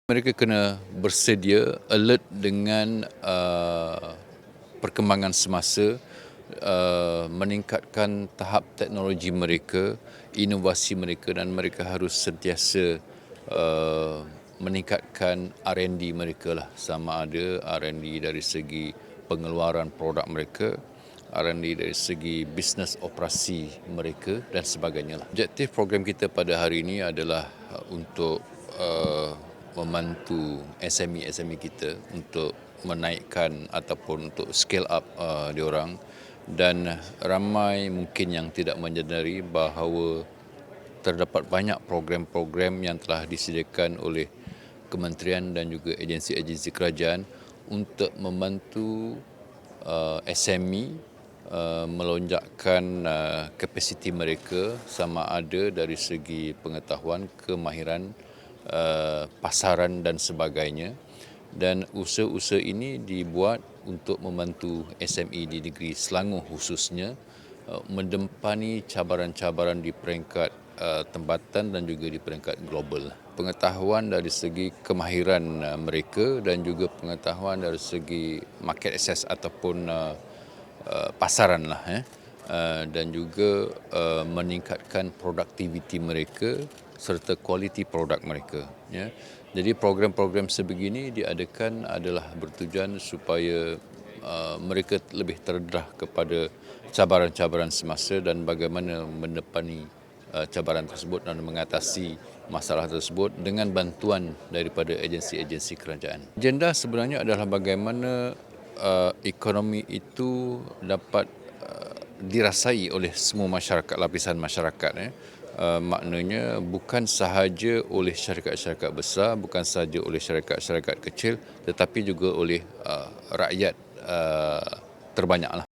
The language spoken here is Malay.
Mereka kena bersedia, alert dengan perkembangan semasa, meningkatkan tahap teknologi mereka, inovasi mereka, dan mereka harus sentiasa meningkatkan R&D mereka lah, sama ada R&D dari segi pengeluaran produk mereka, R&D dari segi bisnes operasi mereka dan sebagainya lah. Objektif program kita pada hari ini adalah untuk membantu SME kita untuk menaikkan ataupun untuk scale up diorang, dan ramai mungkin yang tidak menyedari bahawa terdapat banyak program-program yang telah disediakan oleh kementerian dan juga agensi-agensi kerajaan untuk membantu SME melonjakkan kapasiti mereka, sama ada dari segi pengetahuan, kemahiran, pasaran dan sebagainya. Dan usaha-usaha ini dibuat untuk membantu SME di negeri Selangor khususnya mendempani cabaran-cabaran di peringkat tempatan dan juga di peringkat global. Pengetahuan dari segi kemahiran mereka dan juga pengetahuan dari segi market access ataupun pasaran lah, dan juga meningkatkan produktiviti mereka serta kualiti produk mereka. Ya. Jadi program-program sebegini diadakan adalah bertujuan supaya mereka lebih terdedah kepada cabaran-cabaran semasa dan bagaimana mendepani cabaran tersebut dan mengatasi masalah tersebut dengan bantuan daripada agensi-agensi kerajaan. Agenda sebenarnya adalah bagaimana ekonomi itu dapat dirasai oleh semua masyarakat, lapisan masyarakat. Maknanya bukan sahaja oleh syarikat-syarikat besar, bukan sahaja oleh syarikat-syarikat kecil, tetapi juga oleh rakyat terbanyaklah.